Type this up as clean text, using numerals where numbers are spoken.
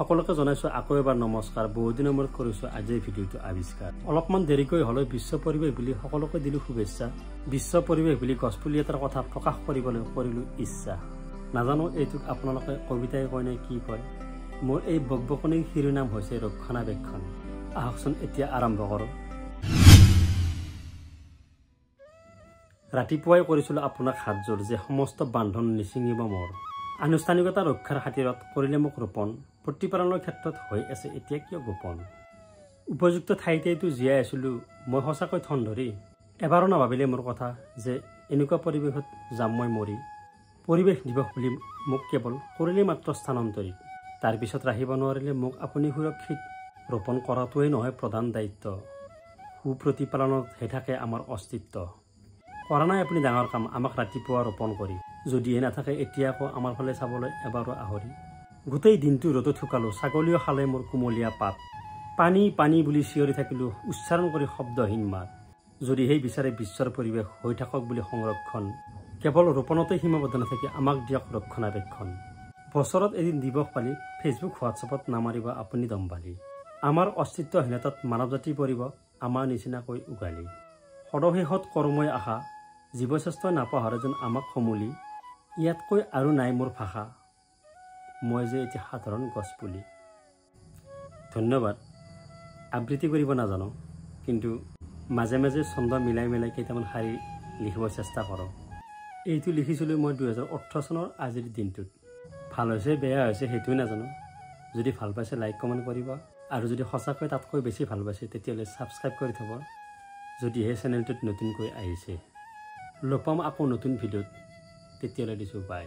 সকলোকে জনাইছো আকৌ এবাৰ নমস্কাৰ। বহুত দিনৰ মূৰত কৰিছো আজিৰ ভিডিঅ'টো আৱিষ্কাৰ। অলপমান দেৰিকৈ হ'লেও বিশ্ব পৰিৱেশ বুলি সকলোকে দিলো শুভেচ্ছা। বিশ্ব পৰিৱেশ বুলি গছপুলি এটাৰ কথা প্ৰকাশ কৰিবলৈ কৰিলো ইচ্ছা। নাজানো এইটোক আপোনালোকে কবিতাই কয় নে কি কয়। মোৰ এই বকবকনিৰ শিৰোনাম হৈছে ৰক্ষণাবেক্ষণ। আহকচোন এতিয়া আৰম্ভ কৰোঁ। ৰাতিপুৱাই কৰিছিলো আপোনাক হাত জোৰ যে সমস্ত বান্ধন নিচিঙিব মোৰ। আনুষ্ঠানিকতা ৰক্ষাৰ খাতিৰত কৰিলে মোক ৰোপণ, প্ৰতিপালনৰ ক্ষেত্ৰত হৈ আছে এতিয়া কিয় গোপন। উপযুক্ত ঠাইতেইতো জীয়াই আছিলোঁ মই সঁচাকৈ ঠন ধৰি। এবাৰো নাভাবিলে মোৰ কথা যে এনেকুৱা পৰিৱেশত যাম মই মৰি। পৰিৱেশ দিৱস বুলি মোক কেৱল কৰিলে মাত্ৰ স্থানান্তৰিত। তাৰপিছত ৰাখিব নোৱাৰিলে মোক আপুনি সুৰক্ষিত। ৰোপণ কৰাটোৱেই নহয় প্ৰধান দায়িত্ব, সুপ্ৰতিপালনতহে থাকে আমাৰ অস্তিত্ব। কৰা নাই আপুনি ডাঙৰ কাম আমাক ৰাতিপুৱা ৰোপণ কৰি, যদিহে নাথাকে এতিয়া আকৌ আমাৰ ফালে চাবলৈ এবাৰো আহৰি। গোটেই দিনটো ৰ'দত শুকালোঁ, ছাগলীও খালে মোৰ কুমলীয়া পাত। পানী পানী বুলি চিঞৰি থাকিলোঁ উচ্চাৰণ কৰি শব্দহীন মাত। যদিহে বিচাৰে বিশ্বৰ পৰিৱেশ হৈ থাকক বুলি সংৰক্ষণ, কেৱল ৰোপণতেই সীমাবদ্ধ নাথাকি আমাক দিয়ক ৰক্ষণাবেক্ষণ। বছৰত এদিন দিৱস পালি ফেচবুক হোৱাটছআপত নামাৰিব আপুনি দম্বালি। আমাৰ অস্তিত্বহীনতাত মানৱ জাতি পৰিব আমাৰ নিচিনাকৈ উঘালি। সদশেষত কৰ্মই আশা, জীৱশ্ৰেষ্ঠই নাপাহৰে যেন আমাক সমূলি। ইয়াতকৈ আৰু নাই মোৰ ভাষা, মই যে এতিয়া সাধাৰণ গছপুলি। ধন্যবাদ। আবৃত্তি কৰিব নাজানো, কিন্তু মাজে মাজে ছন্দ মিলাই মিলাই কেইটামান শাৰী লিখিব চেষ্টা কৰোঁ। এইটো লিখিছিলোঁ মই 2018 চনৰ আজিৰ দিনটোত। ভাল হৈছে বেয়া হৈছে সেইটোৱে নাজানো। যদি ভাল পাইছে লাইক কমেণ্ট কৰিব, আৰু যদি সঁচাকৈ তাতকৈ বেছি ভাল পাইছে তেতিয়াহ'লে ছাবস্ক্ৰাইব কৰি থ'ব, যদিহে চেনেলটোত নতুনকৈ আহিছে। লগ পাম আকৌ নতুন ভিডিঅ'ত, তেতিয়ালৈ দিছোঁ বাই।